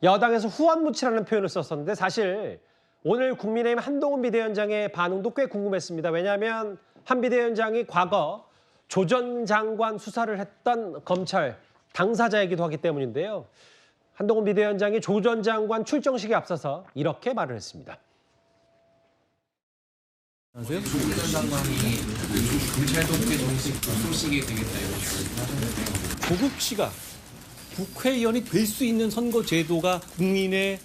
여당에서 후원무치라는 표현을 썼었는데 사실 오늘 국민의힘 한동훈 비대위원장의 반응도 꽤 궁금했습니다. 왜냐하면 한 비대위원장이 과거 조 전 장관 수사를 했던 검찰 당사자이기도 하기 때문인데요. 한동훈 비대위원장이 조 전 장관 출정식에 앞서서 이렇게 말을 했습니다. 조 전 장관이 검찰 독재 정식 소식이 되겠다 이런 조국 씨가 국회의원이 될 수 있는 선거 제도가 국민의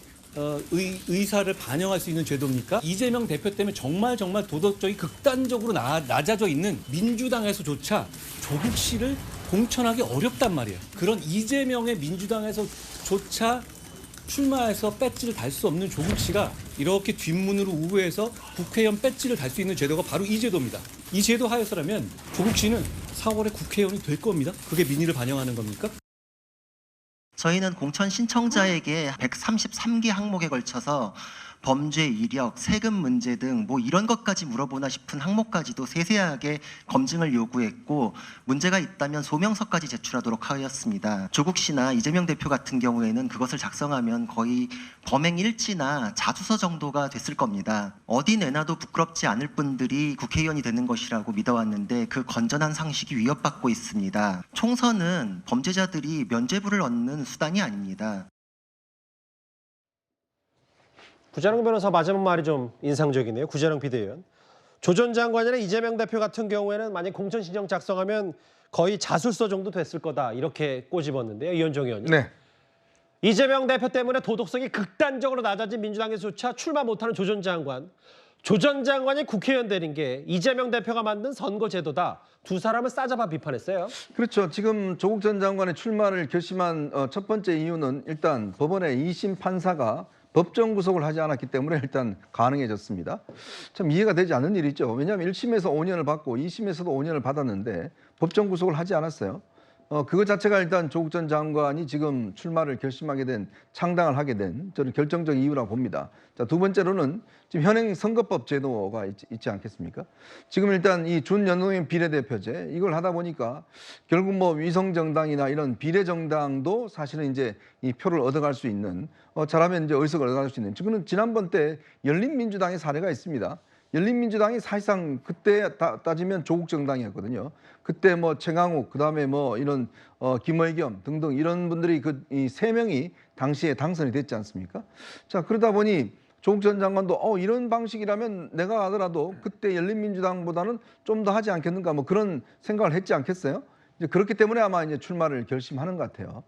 의사를 반영할 수 있는 제도입니까? 이재명 대표 때문에 정말 도덕적이 극단적으로 낮아져 있는 민주당에서조차 조국 씨를 공천하기 어렵단 말이에요. 그런 이재명의 민주당에서조차 출마해서 배지를 달 수 없는 조국 씨가 이렇게 뒷문으로 우회해서 국회의원 배지를 달 수 있는 제도가 바로 이 제도입니다. 이 제도 하에서라면 조국 씨는 4월에 국회의원이 될 겁니다. 그게 민의를 반영하는 겁니까? 저희는 공천 신청자에게 133개 항목에 걸쳐서 범죄 이력, 세금 문제 등 뭐 이런 것까지 물어보나 싶은 항목까지도 세세하게 검증을 요구했고 문제가 있다면 소명서까지 제출하도록 하였습니다. 조국 씨나 이재명 대표 같은 경우에는 그것을 작성하면 거의 범행 일지나 자수서 정도가 됐을 겁니다. 어디 내놔도 부끄럽지 않을 분들이 국회의원이 되는 것이라고 믿어왔는데 그 건전한 상식이 위협받고 있습니다. 총선은 범죄자들이 면죄부를 얻는 수단이 아닙니다. 구자룡 변호사 마지막 말이 좀 인상적이네요. 구자룡 비대위원. 조 전 장관이나 이재명 대표 같은 경우에는 만약 공천 신청 작성하면 거의 자술서 정도 됐을 거다 이렇게 꼬집었는데요. 이현정 의원님. 네. 이재명 대표 때문에 도덕성이 극단적으로 낮아진 민주당에서조차 출마 못하는 조 전 장관. 조 전 장관이 국회의원 되는 게 이재명 대표가 만든 선거제도다. 두 사람을 싸잡아 비판했어요. 그렇죠. 지금 조국 전 장관의 출마를 결심한 첫 번째 이유는 일단 법원의 2심 판사가 법정 구속을 하지 않았기 때문에 일단 가능해졌습니다. 참 이해가 되지 않는 일이죠. 왜냐하면 1심에서 5년을 받고 2심에서도 5년을 받았는데 법정 구속을 하지 않았어요. 그것 자체가 일단 조국 전 장관이 지금 출마를 결심하게 된, 창당을 하게 된 저는 결정적 이유라고 봅니다. 자, 두 번째로는 지금 현행 선거법 제도가 있지 않겠습니까? 지금 일단 이 준연동형 비례대표제 이걸 하다 보니까 결국 뭐 위성정당이나 이런 비례정당도 사실은 이제 이 표를 얻어갈 수 있는, 잘하면 이제 의석을 얻어갈 수 있는, 지금은 지난번 때 열린민주당의 사례가 있습니다. 열린민주당이 사실상 그때 따지면 조국 정당이었거든요. 그때 뭐 최강욱, 그다음에 뭐 이런 김의겸 등등 이런 분들이 이 세 명이 당시에 당선이 됐지 않습니까? 자, 그러다 보니 조국 전 장관도 이런 방식이라면 내가 하더라도 그때 열린민주당보다는 좀 더 하지 않겠는가 뭐 그런 생각을 했지 않겠어요? 이제 그렇기 때문에 아마 이제 출마를 결심하는 것 같아요.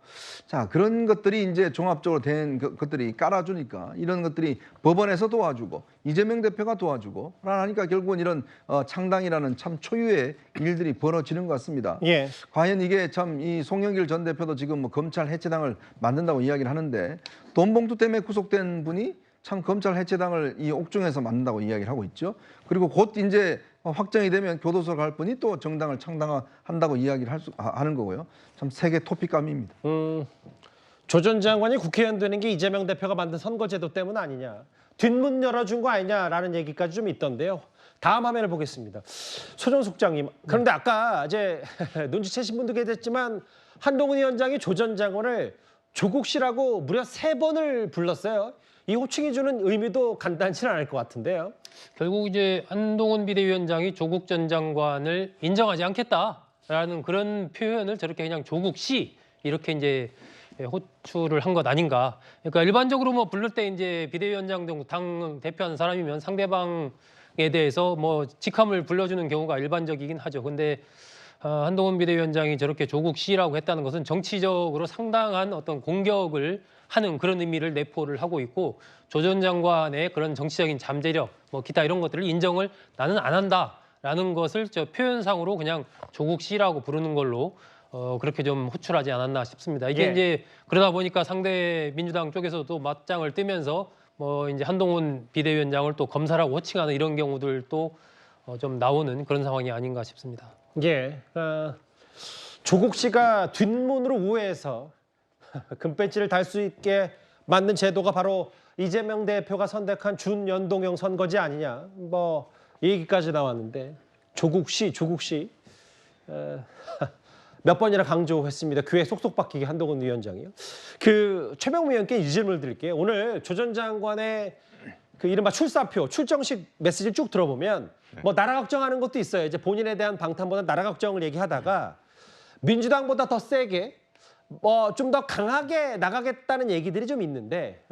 자, 그런 것들이 이제 종합적으로 된 것들이 깔아주니까 이런 것들이 법원에서 도와주고 이재명 대표가 도와주고 하니까 결국은 이런 창당이라는 참 초유의 일들이 벌어지는 것 같습니다. 예. 과연 이게 참 이 송영길 전 대표도 지금 뭐 검찰 해체당을 만든다고 이야기를 하는데 돈 봉투 때문에 구속된 분이 참 검찰 해체당을 이 옥중에서 만든다고 이야기를 하고 있죠. 그리고 곧 이제 확정이 되면 교도소 갈 분이 또 정당을 창당한다고 이야기를 하는 거고요. 참 세계 토픽감입니다. 조 전 장관이 국회의원 되는 게 이재명 대표가 만든 선거제도 때문 아니냐. 뒷문 열어준 거 아니냐라는 얘기까지 좀 있던데요. 다음 화면을 보겠습니다. 소정숙장님. 그런데 아까 이제 눈치채신 분도 계셨지만 한동훈 위원장이 조 전 장관을 조국 씨라고 무려 3번을 불렀어요. 이 호칭이 주는 의미도 간단치는 않을 것 같은데요. 결국 이제 한동훈 비대위원장이 조국 전 장관을 인정하지 않겠다라는 그런 표현을 저렇게 그냥 조국 씨 이렇게 이제 호출을 한 것 아닌가. 그러니까 일반적으로 뭐 부를 때 이제 비대위원장 등 당 대표하는 사람이면 상대방에 대해서 뭐 직함을 불러주는 경우가 일반적이긴 하죠. 근데 한동훈 비대위원장이 저렇게 조국 씨라고 했다는 것은 정치적으로 상당한 어떤 공격을 하는 그런 의미를 내포를 하고 있고 조 전 장관의 그런 정치적인 잠재력, 뭐 기타 이런 것들을 인정을 나는 안 한다라는 것을 저 표현상으로 그냥 조국 씨라고 부르는 걸로 그렇게 좀 호출하지 않았나 싶습니다. 이게 이제 그러다 보니까 상대 민주당 쪽에서도 맞짱을 뜨면서 뭐 이제 한동훈 비대위원장을 또 검사라고 호칭하는 이런 경우들도 좀 나오는 그런 상황이 아닌가 싶습니다. 예. 조국 씨가 뒷문으로 우회해서 금배지를 달 수 있게 만든 제도가 바로 이재명 대표가 선택한 준연동형 선거제 아니냐. 뭐 이 얘기까지 나왔는데 조국 씨. 몇 번이나 강조했습니다. 귀에 쏙쏙 박히게 한동훈 위원장이요. 그 최명무 의원께 이 질문을 드릴게요. 오늘 조 전 장관의 그 이른바 출사표, 출정식 메시지를 쭉 들어보면 뭐 나라 걱정하는 것도 있어요. 이제 본인에 대한 방탄보다 나라 걱정을 얘기하다가 민주당보다 더 세게 뭐 좀 더 강하게 나가겠다는 얘기들이 좀 있는데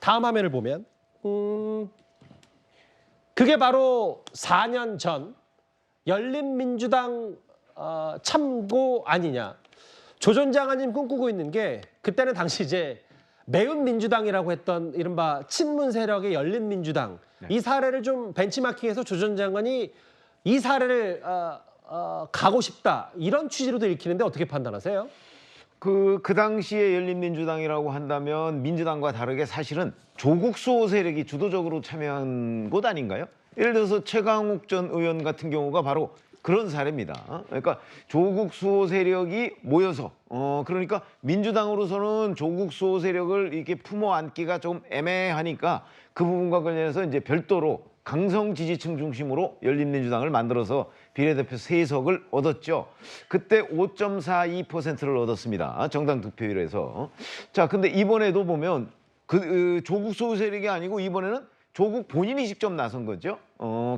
다음 화면을 보면 그게 바로 4년 전 열린민주당 참고 아니냐. 조 전 장관님 꿈꾸고 있는 게 그때는 당시 이제 매운 민주당이라고 했던 이른바 친문 세력의 열린민주당 이 사례를 좀 벤치마킹해서 조 전 장관이 이 사례를 가고 싶다 이런 취지로도 읽히는데 어떻게 판단하세요? 그 당시에 열린민주당이라고 한다면 민주당과 다르게 사실은 조국 수호 세력이 주도적으로 참여한 곳 아닌가요? 예를 들어서 최강욱 전 의원 같은 경우가 바로 그런 사례입니다. 그러니까 조국 수호 세력이 모여서 그러니까 민주당으로서는 조국 수호 세력을 이렇게 품어 안기가 좀 애매하니까 그 부분과 관련해서 이제 별도로 강성 지지층 중심으로 열린민주당을 만들어서 비례대표 3석을 얻었죠. 그때 5.42%를 얻었습니다. 정당 득표율에서. 자, 근데 이번에도 보면 그 조국 수호 세력이 아니고 이번에는 조국 본인이 직접 나선 거죠.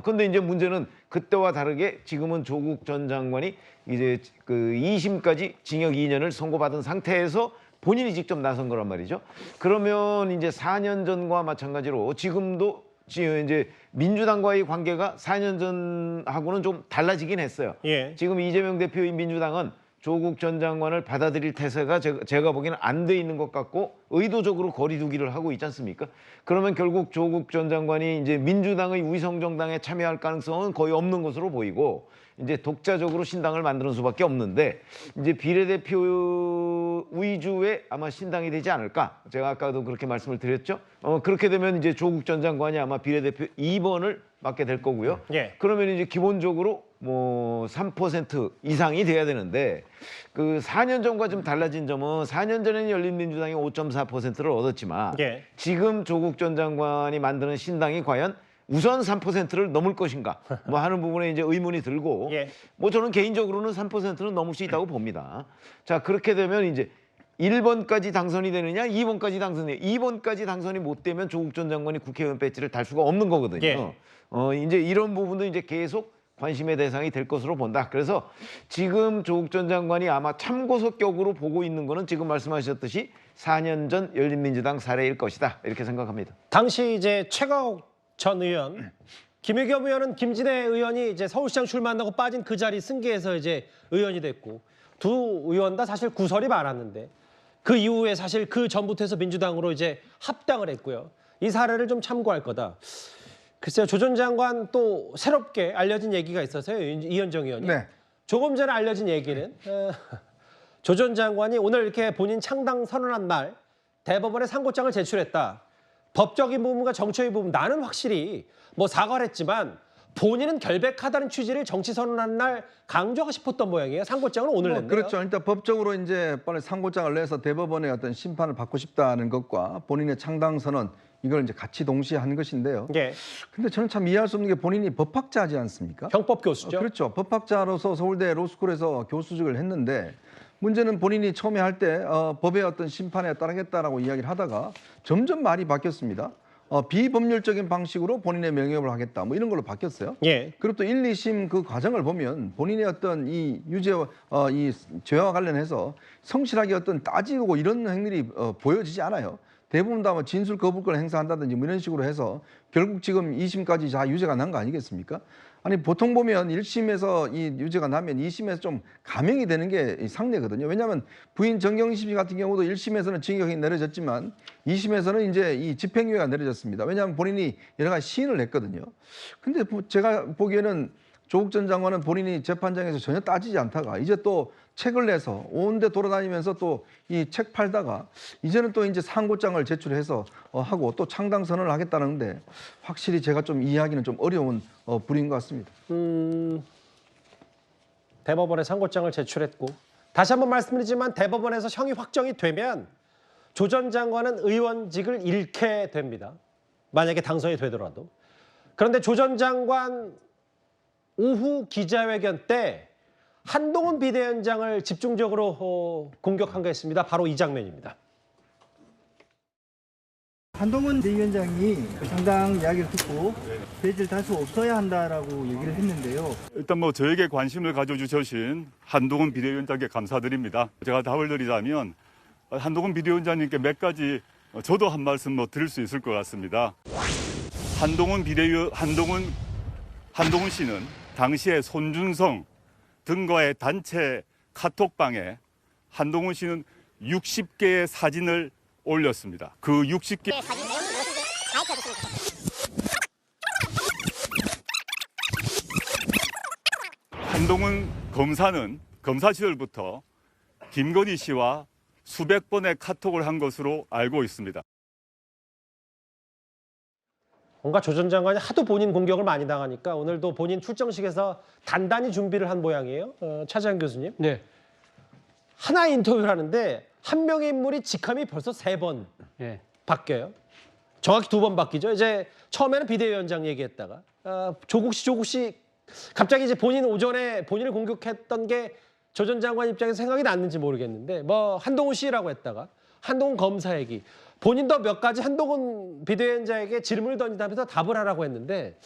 근데 이제 문제는 그때와 다르게 지금은 조국 전 장관이 이제 그 2심까지 징역 2년을 선고받은 상태에서 본인이 직접 나선 거란 말이죠. 그러면 이제 4년 전과 마찬가지로 지금도 이제 민주당과의 관계가 4년 전하고는 좀 달라지긴 했어요. 예. 지금 이재명 대표의 민주당은 조국 전 장관을 받아들일 태세가 제가 보기에는 안 돼 있는 것 같고 의도적으로 거리두기를 하고 있지 않습니까? 그러면 결국 조국 전 장관이 이제 민주당의 위성정당에 참여할 가능성은 거의 없는 것으로 보이고 이제 독자적으로 신당을 만드는 수밖에 없는데 이제 비례대표 위주의 아마 신당이 되지 않을까? 제가 아까도 그렇게 말씀을 드렸죠. 그렇게 되면 이제 조국 전 장관이 아마 비례대표 2번을 맡게 될 거고요. 예. 그러면 이제 기본적으로 뭐 3% 이상이 돼야 되는데 그 4년 전과 좀 달라진 점은 4년 전에는 열린민주당이 5.4%를 얻었지만 예. 지금 조국 전 장관이 만드는 신당이 과연 우선 3%를 넘을 것인가 뭐 하는 부분에 이제 의문이 들고 예. 뭐 저는 개인적으로는 3%는 넘을 수 있다고 봅니다. 자, 그렇게 되면 이제 1번까지 당선이 되느냐 2번까지 당선이 2번까지 당선이 못 되면 조국 전 장관이 국회의원 배지를 달 수가 없는 거거든요. 예. 이제 이런 부분도 이제 계속 관심의 대상이 될 것으로 본다. 그래서 지금 조국 전 장관이 아마 참고석격으로 보고 있는 거는 지금 말씀하셨듯이 4년 전 열린민주당 사례일 것이다. 이렇게 생각합니다. 당시 이제 최강욱 전 의원, 김의겸 의원은 김진애 의원이 이제 서울시장 출마한다고 빠진 그 자리 승계해서 이제 의원이 됐고 두 의원 다 사실 구설이 많았는데 그 이후에 사실 그 전부터 해서 민주당으로 이제 합당을 했고요. 이 사례를 좀 참고할 거다. 글쎄요, 조 전 장관 또 새롭게 알려진 얘기가 있어서요. 이현정 의원이. 네. 조금 전에 알려진 얘기는 조 전 장관이 오늘 이렇게 본인 창당 선언한 날 대법원에 상고장을 제출했다. 법적인 부분과 정치적인 부분 나는 확실히 뭐 사과를 했지만 본인은 결백하다는 취지를 정치 선언한 날 강조하고 싶었던 모양이에요. 상고장을 오늘 냈네요. 그렇죠. 일단 법적으로 이제 빨리 상고장을 내서 대법원의 어떤 심판을 받고 싶다는 것과 본인의 창당 선언 이걸 이제 같이 동시에 한 것인데요. 예. 근데 저는 참 이해할 수 없는 게 본인이 법학자지 않습니까? 형법 교수죠. 그렇죠. 법학자로서 서울대 로스쿨에서 교수직을 했는데 문제는 본인이 처음에 할 때 법의 어떤 심판에 따르겠다라고 이야기를 하다가 점점 말이 바뀌었습니다. 비법률적인 방식으로 본인의 명예업을 하겠다 뭐 이런 걸로 바뀌었어요. 예. 그리고 또 1, 2심 그 과정을 보면 본인의 어떤 이 유죄와 이 죄와 관련해서 성실하게 어떤 따지고 이런 행위들이 보여지지 않아요. 대부분 다 뭐 진술 거부권을 행사한다든지 뭐 이런 식으로 해서 결국 지금 2심까지 다 유죄가 난 거 아니겠습니까? 아니 보통 보면 1심에서 이 유죄가 나면 2심에서 좀 감형이 되는 게 상례거든요. 왜냐하면 부인 정경심 씨 같은 경우도 1심에서는 징역이 내려졌지만 2심에서는 이제 이 집행유예가 내려졌습니다. 왜냐하면 본인이 여러 가지 시인을 냈거든요. 근데 제가 보기에는 조국 전 장관은 본인이 재판장에서 전혀 따지지 않다가 이제 또 책을 내서 온데 돌아다니면서 또 이 책 팔다가 이제는 또 이제 상고장을 제출해서 하고 또 창당 선언을 하겠다는데 확실히 제가 좀 이해하기는 좀 어려운 불인 것 같습니다. 대법원에 상고장을 제출했고 다시 한번 말씀드리지만 대법원에서 형이 확정이 되면 조 전 장관은 의원직을 잃게 됩니다. 만약에 당선이 되더라도. 그런데 조 전 장관 오후 기자회견 때 한동훈 비대위원장을 집중적으로 공격한 게 있습니다. 바로 이 장면입니다. 한동훈 비대위원장이 상당 이야기를 듣고 배제를 다수 없어야 한다라고 얘기를 했는데요. 일단 뭐 저에게 관심을 가져주신 한동훈 비대위원장께 감사드립니다. 제가 답을 드리자면 한동훈 비대위원장님께 몇 가지 저도 한 말씀 뭐 드릴 수 있을 것 같습니다. 한동훈 씨는 당시에 손준성 등과의 단체 카톡방에 한동훈 씨는 60개의 사진을 올렸습니다. 그 60개 한동훈 검사는 검사 시절부터 김건희 씨와 수백 번의 카톡을 한 것으로 알고 있습니다. 뭔가 조 전 장관이 하도 본인 공격을 많이 당하니까 오늘도 본인 출정식에서 단단히 준비를 한 모양이에요. 차재현 교수님. 네. 하나의 인터뷰를 하는데 한 명의 인물이 직함이 벌써 3번 예. 바뀌어요. 정확히 2번 바뀌죠. 이제 처음에는 비대위원장 얘기했다가 조국 씨 갑자기 이제 본인 오전에 본인을 공격했던 게 조 전 장관 입장에서 생각이 났는지 모르겠는데 뭐 한동훈 씨라고 했다가 한동훈 검사 얘기 본인도 몇 가지 한동훈 비대위원장에게 질문을 던지다면서 답을 하라고 했는데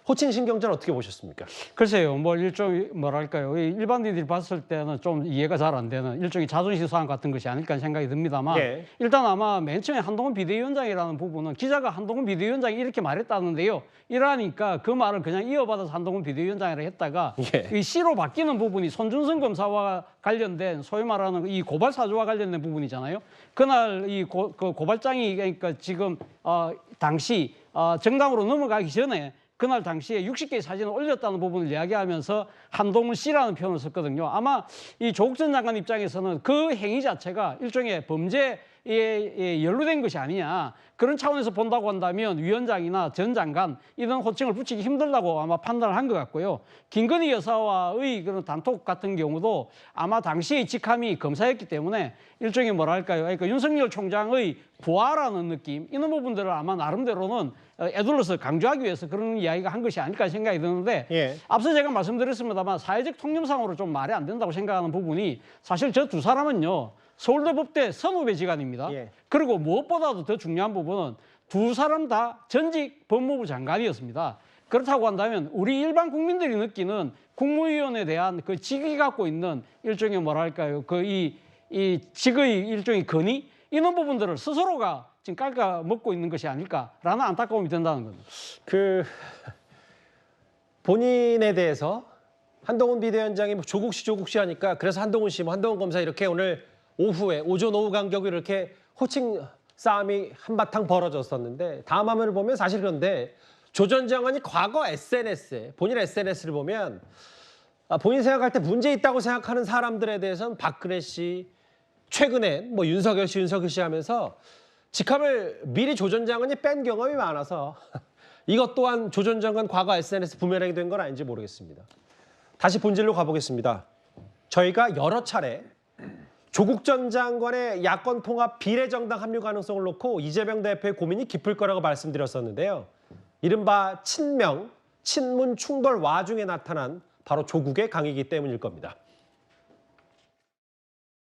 호칭 신경전 어떻게 보셨습니까? 글쎄요, 뭐 일종의 뭐랄까요, 이 일반인들이 봤을 때는 좀 이해가 잘 안 되는 일종의 자존심 상황 같은 것이 아닐까 생각이 듭니다만 예. 일단 아마 맨 처음에 한동훈 비대위원장이라는 부분은 기자가 한동훈 비대위원장이 이렇게 말했다는데요. 이러니까 그 말을 그냥 이어받아서 한동훈 비대위원장이라 했다가 예. 이 C로 바뀌는 부분이 손준성 검사와 관련된 소위 말하는 이 고발 사주와 관련된 부분이잖아요. 그날 이 고발장이 그러니까 지금 당시 정당으로 넘어가기 전에 그날 당시에 60개의 사진을 올렸다는 부분을 이야기하면서 한동훈 씨라는 표현을 썼거든요. 아마 이 조국 전 장관 입장에서는 그 행위 자체가 일종의 범죄에 연루된 것이 아니냐. 그런 차원에서 본다고 한다면 위원장이나 전 장관 이런 호칭을 붙이기 힘들다고 아마 판단을 한 것 같고요. 김건희 여사와의 그런 단톡 같은 경우도 아마 당시의 직함이 검사였기 때문에 일종의 뭐랄까요. 그러니까 윤석열 총장의 부하라는 느낌 이런 부분들을 아마 나름대로는 애둘러서 강조하기 위해서 그런 이야기가 한 것이 아닐까 생각이 드는데 예. 앞서 제가 말씀드렸습니다만 사회적 통념상으로 좀 말이 안 된다고 생각하는 부분이 사실 저 두 사람은요. 서울대 법대 선후배 지간입니다. 예. 그리고 무엇보다도 더 중요한 부분은 두 사람 다 전직 법무부 장관이었습니다. 그렇다고 한다면 우리 일반 국민들이 느끼는 국무위원에 대한 그 직위 갖고 있는 일종의 뭐랄까요. 이 직의 일종의 건의 이런 부분들을 스스로가 지금 깎아먹고 있는 것이 아닐까라는 안타까움이 든다는 겁니다. 본인에 대해서 한동훈 비대위원장이 뭐 조국 씨 하니까 그래서 한동훈 씨, 뭐 한동훈 검사 이렇게 오늘 오후에 오전 오후 간격으로 이렇게 호칭 싸움이 한바탕 벌어졌었는데 다음 화면을 보면 사실 그런데 조 전 장관이 과거 SNS에 본인 SNS를 보면 본인 생각할 때 문제 있다고 생각하는 사람들에 대해서는 박근혜 씨, 최근에 뭐 윤석열 씨 하면서 직함을 미리 조 전 장관이 뺀 경험이 많아서 이것 또한 조 전 장관 과거 SNS 부메랑이 된 건 아닌지 모르겠습니다. 다시 본질로 가보겠습니다. 저희가 여러 차례 조국 전 장관의 야권 통합 비례정당 합류 가능성을 놓고 이재명 대표의 고민이 깊을 거라고 말씀드렸었는데요. 이른바 친명, 친문 충돌 와중에 나타난 바로 조국의 강이기 때문일 겁니다.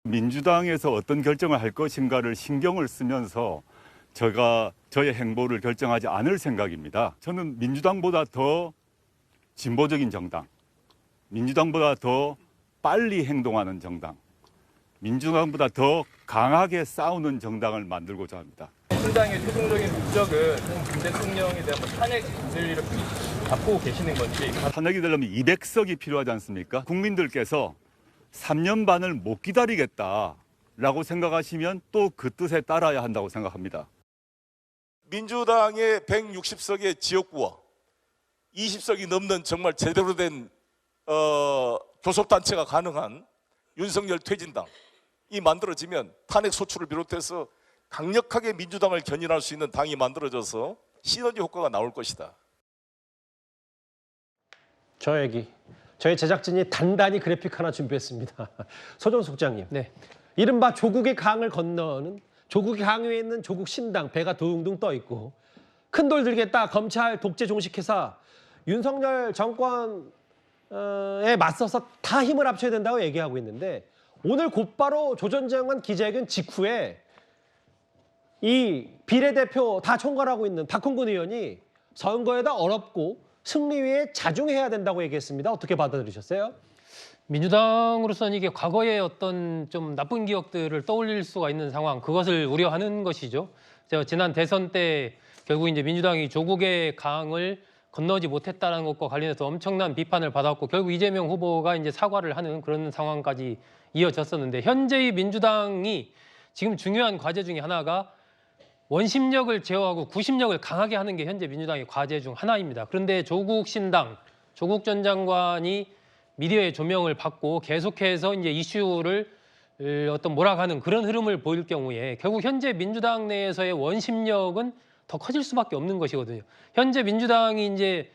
민주당에서 어떤 결정을 할 것인가를 신경을 쓰면서 저의 행보를 결정하지 않을 생각입니다. 저는 민주당보다 더 진보적인 정당, 민주당보다 더 빨리 행동하는 정당, 민주당보다 더 강하게 싸우는 정당을 만들고자 합니다. 민주당의 최종적인 목적은 문 대통령에 대한 탄핵 진리를 갖고 계시는 건지. 탄핵이 되려면 200석이 필요하지 않습니까? 국민들께서 3년 반을 못 기다리겠다라고 생각하시면 또 그 뜻에 따라야 한다고 생각합니다. 민주당의 160석의 지역구와 20석이 넘는 정말 제대로 된 교섭단체가 가능한 윤석열 퇴진당이 만들어지면 탄핵 소추를 비롯해서 강력하게 민주당을 견인할 수 있는 당이 만들어져서 시너지 효과가 나올 것이다. 저희 제작진이 단단히 그래픽 하나 준비했습니다. 서종 속장님. 네. 이른바 조국의 강을 건너는 조국의 강 위에 있는 조국 신당 배가 둥둥 떠 있고 큰 돌 들겠다 검찰 독재 종식회사 윤석열 정권 맞서서 다 힘을 합쳐야 된다고 얘기하고 있는데 오늘 곧바로 조 전 장관 기자회견 직후에 이 비례대표 다 총괄하고 있는 박홍근 의원이 선거에다 어렵고 승리 위에 자중해야 된다고 얘기했습니다. 어떻게 받아들이셨어요? 민주당으로서는 이게 과거의 어떤 좀 나쁜 기억들을 떠올릴 수가 있는 상황, 그것을 우려하는 것이죠. 제가 지난 대선 때 결국 이제 민주당이 조국의 강을 건너지 못했다는 것과 관련해서 엄청난 비판을 받았고 결국 이재명 후보가 이제 사과를 하는 그런 상황까지 이어졌었는데 현재의 민주당이 지금 중요한 과제 중에 하나가 원심력을 제어하고 구심력을 강하게 하는 게 현재 민주당의 과제 중 하나입니다. 그런데 조국 신당, 조국 전 장관이 미디어의 조명을 받고 계속해서 이제 이슈를 어떤 몰아가는 그런 흐름을 보일 경우에 결국 현재 민주당 내에서의 원심력은 더 커질 수밖에 없는 것이거든요. 현재 민주당이 이제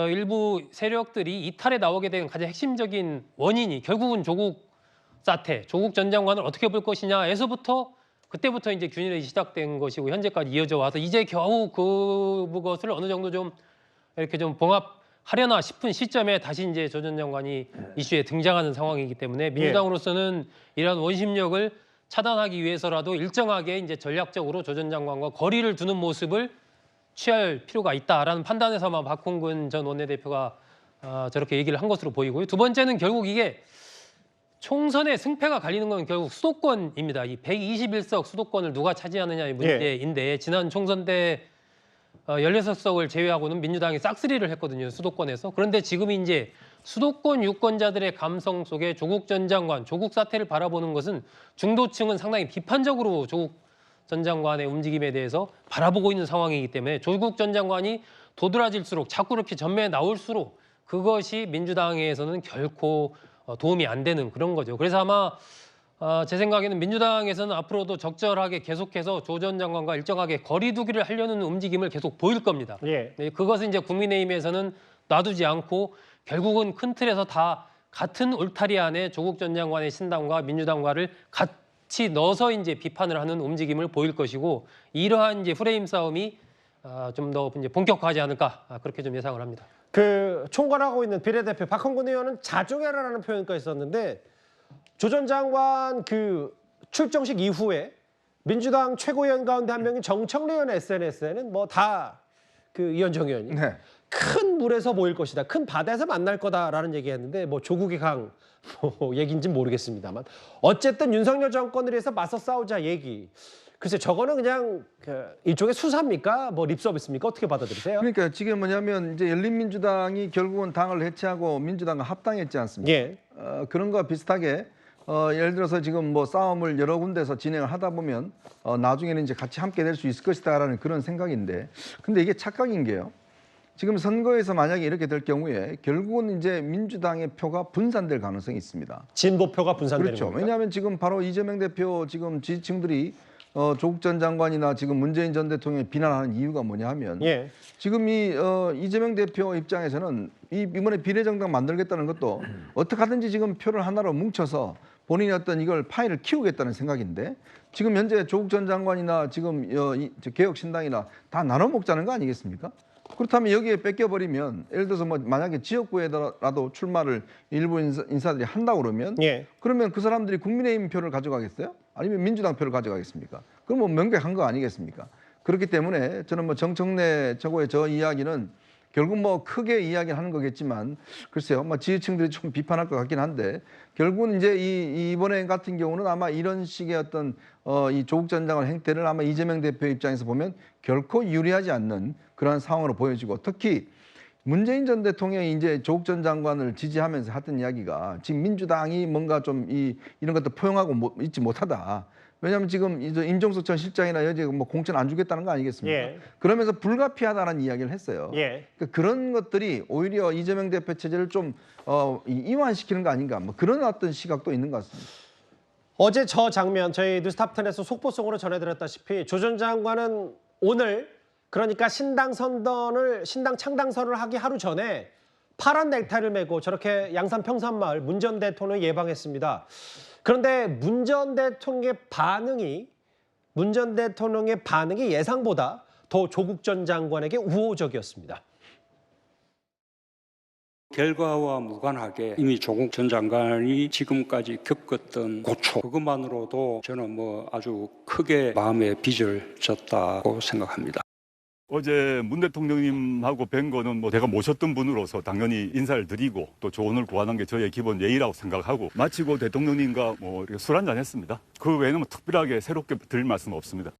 일부 세력들이 이탈에 나오게 된 가장 핵심적인 원인이 결국은 조국 사태, 조국 전 장관을 어떻게 볼 것이냐에서부터 그때부터 이제 균일이 시작된 것이고 현재까지 이어져 와서 이제 겨우 그것을 어느 정도 좀 이렇게 좀 봉합하려나 싶은 시점에 다시 이제 조 전 장관이 이슈에 등장하는 상황이기 때문에 민주당으로서는 이러한 원심력을 차단하기 위해서라도 일정하게 이제 전략적으로 조 전 장관과 거리를 두는 모습을 취할 필요가 있다라는 판단에서만 박홍근 전 원내대표가 저렇게 얘기를 한 것으로 보이고요. 두 번째는 결국 이게 총선의 승패가 갈리는 건 결국 수도권입니다. 이 121석 수도권을 누가 차지하느냐의 문제인데 지난 총선 때 16석을 제외하고는 민주당이 싹쓸이를 했거든요. 수도권에서. 그런데 지금 이제 수도권 유권자들의 감성 속에 조국 전 장관, 조국 사태를 바라보는 것은 중도층은 상당히 비판적으로 조국 전 장관의 움직임에 대해서 바라보고 있는 상황이기 때문에 조국 전 장관이 도드라질수록 자꾸 이렇게 전면에 나올수록 그것이 민주당에서는 결코 도움이 안 되는 그런 거죠. 그래서 아마 제 생각에는 민주당에서는 앞으로도 적절하게 계속해서 조 전 장관과 일정하게 거리두기를 하려는 움직임을 계속 보일 겁니다. 그것은 이제 국민의힘에서는 놔두지 않고 결국은 큰 틀에서 다 같은 울타리 안에 조국 전 장관의 신당과 민주당과를 같이 넣어서 이제 비판을 하는 움직임을 보일 것이고 이러한 이제 프레임 싸움이 좀 더 이제 본격화하지 않을까 그렇게 좀 예상을 합니다. 그 총괄하고 있는 비례대표 박홍근 의원은 자중해라라는 표현까지 있었는데 조 전 장관 그 출정식 이후에 민주당 최고위원 가운데 한 명인 정청래 의원 SNS에는 뭐 다 그 이현정 의원이 큰 물에서 모일 것이다, 큰 바다에서 만날 거다라는 얘기했는데 뭐 조국의 강 뭐 얘기인지는 모르겠습니다만 어쨌든 윤석열 정권을 위해서 맞서 싸우자 얘기. 글쎄 저거는 그냥 일종의 수사입니까? 뭐 립서비스입니까? 어떻게 받아들이세요? 그러니까 지금 뭐냐면 이제 열린민주당이 결국은 당을 해체하고 민주당과 합당했지 않습니까? 그런 거와 비슷하게 예를 들어서 지금 뭐 싸움을 여러 군데서 진행을 하다 보면 나중에는 이제 같이 함께 될 수 있을 것이다라는 그런 생각인데 근데 이게 착각인 게요. 지금 선거에서 만약에 이렇게 될 경우에 결국은 이제 민주당의 표가 분산될 가능성이 있습니다. 진보표가 분산되는 그렇죠. 겁니까? 왜냐하면 지금 바로 이재명 대표 지금 지지층들이 조국 전 장관이나 지금 문재인 전 대통령을 비난하는 이유가 뭐냐 하면 지금 이 이재명 대표 입장에서는 이번에 비례정당 만들겠다는 것도 어떻게 하든지 지금 표를 하나로 뭉쳐서 본인이 어떤 이걸 파일을 키우겠다는 생각인데 지금 현재 조국 전 장관이나 지금 개혁신당이나 다 나눠 먹자는 거 아니겠습니까? 그렇다면 여기에 뺏겨버리면 예를 들어서 뭐 만약에 지역구에라도 출마를 일부 인사들이 한다고 그러면 그러면 그 사람들이 국민의힘 표를 가져가겠어요? 아니면 민주당 표를 가져가겠습니까? 그럼 뭐 명백한 거 아니겠습니까? 그렇기 때문에 저는 뭐 정청래 최고의 저 이야기는 결국 뭐 크게 이야기하는 거겠지만 글쎄요, 뭐 지지층들이 좀 비판할 것 같긴 한데 결국은 이제 이번에 같은 경우는 아마 이런 식의 어떤 이 조국 전 장관 행태를 아마 이재명 대표 입장에서 보면 결코 유리하지 않는 그러한 상황으로 보여지고 특히 문재인 전 대통령이 이제 조국 전 장관을 지지하면서 했던 이야기가 지금 민주당이 뭔가 좀 이런 것도 포용하고 있지 못하다. 왜냐하면 지금 임종석 전 실장이나 여기 뭐 공천 안 주겠다는 거 아니겠습니까? 그러면서 불가피하다는 이야기를 했어요. 그러니까 그런 것들이 오히려 이재명 대표 체제를 좀 이완시키는 거 아닌가? 뭐 그런 어떤 시각도 있는 것 같습니다. 어제 저 장면 저희 뉴스탑10에서 속보송으로 전해드렸다시피 조 전 장관은 오늘 그러니까 신당 창당선을 하기 하루 전에 파란 넥타이를 메고 저렇게 양산 평산마을 문 전 대통령을 예방했습니다. 그런데 문 전 대통령의 반응이 예상보다 더 조국 전 장관에게 우호적이었습니다. 결과와 무관하게 이미 조국 전 장관이 지금까지 겪었던 고초 그것만으로도 저는 아주 크게 마음에 빚을 졌다고 생각합니다. 어제 문 대통령님하고 뵌 거는 제가 모셨던 분으로서 당연히 인사를 드리고 또 조언을 구하는 게 저의 기본 예의라고 생각하고 마치고 대통령님과 이렇게 술 한잔 했습니다. 그 외에는 특별하게 새롭게 드릴 말씀은 없습니다.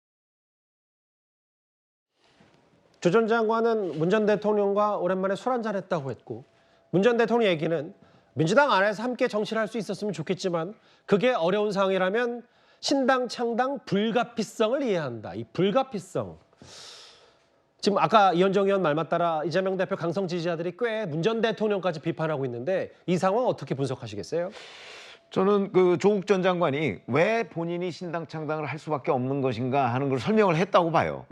조 전 장관은 문 전 대통령과 오랜만에 술 한잔 했다고 했고 문 전 대통령 얘기는 민주당 안에서 함께 정치를 할 수 있었으면 좋겠지만 그게 어려운 상황이라면 신당 창당 불가피성을 이해한다. 이 불가피성. 지금 아까 이현정 의원 말만 따라 이재명 대표 강성 지지자들이 꽤 문 전 대통령까지 비판하고 있는데 이 상황 어떻게 분석하시겠어요? 저는 그 조국 전 장관이 왜 본인이 신당 창당을 할 수밖에 없는 것인가 하는 걸 설명을 했다고 봐요.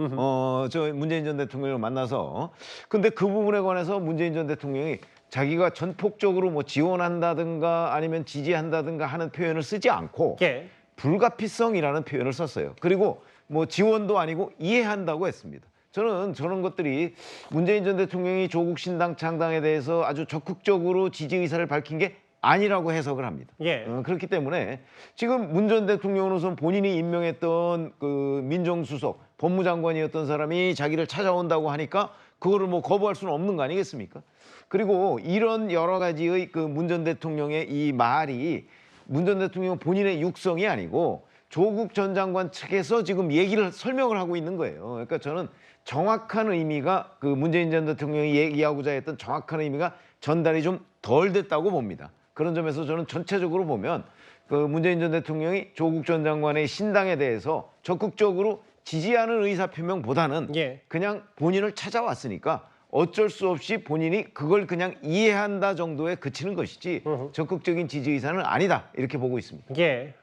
저 문재인 전 대통령을 만나서. 근데 그 부분에 관해서 문재인 전 대통령이 자기가 전폭적으로 지원한다든가 아니면 지지한다든가 하는 표현을 쓰지 않고 예. 불가피성이라는 표현을 썼어요. 그리고 지원도 아니고 이해한다고 했습니다. 저는 저런 것들이 문재인 전 대통령이 조국 신당 창당에 대해서 아주 적극적으로 지지 의사를 밝힌 게 아니라고 해석을 합니다. 예. 그렇기 때문에 지금 문 전 대통령으로서는 본인이 임명했던 그 민정수석, 법무장관이었던 사람이 자기를 찾아온다고 하니까 그거를 거부할 수는 없는 거 아니겠습니까? 그리고 이런 여러 가지의 그 문 전 대통령의 이 말이 문 전 대통령 본인의 육성이 아니고 조국 전 장관 측에서 지금 얘기를 설명을 하고 있는 거예요. 그러니까 저는 정확한 의미가 그 문재인 전 대통령이 얘기하고자 했던 정확한 의미가 전달이 좀 덜 됐다고 봅니다. 그런 점에서 저는 전체적으로 보면 그 문재인 전 대통령이 조국 전 장관의 신당에 대해서 적극적으로 지지하는 의사표명보다는 그냥 본인을 찾아왔으니까 어쩔 수 없이 본인이 그걸 그냥 이해한다 정도에 그치는 것이지 적극적인 지지 의사는 아니다 이렇게 보고 있습니다. 예,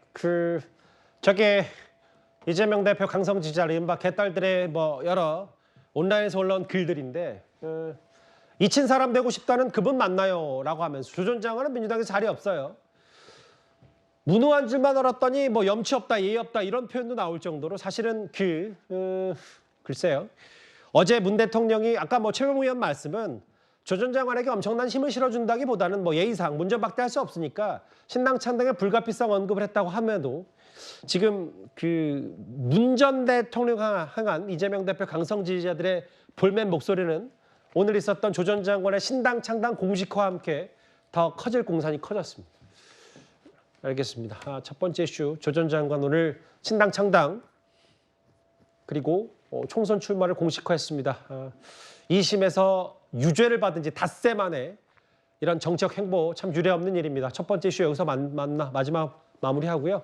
저게 이재명 대표 강성 지지자 이른바 개딸들의 여러 온라인에서 올라온 글들인데 잊힌 사람 되고 싶다는 그분 만나요 라고 하면서 조 전 장관은 민주당에 자리 없어요. 무능한 줄만 알았더니 염치 없다 예의 없다 이런 표현도 나올 정도로 사실은 글쎄요. 어제 문 대통령이 아까 최고봉 의원 말씀은 조 전 장관에게 엄청난 힘을 실어준다기보다는 예의상 문전박대할 수 없으니까 신당 창당의 불가피성 언급을 했다고 함에도 지금 문 전 대통령 향한 이재명 대표 강성 지지자들의 볼멘 목소리는 오늘 있었던 조 전 장관의 신당 창당 공식화와 함께 더 커질 공산이 커졌습니다. 알겠습니다. 첫 번째 이슈 조 전 장관 오늘 신당 창당 그리고 총선 출마를 공식화했습니다. 2심에서 유죄를 받은 지 닷새 만에 이런 정치적 행보 참 유례없는 일입니다. 첫 번째 이슈 여기서 마지막 마무리하고요.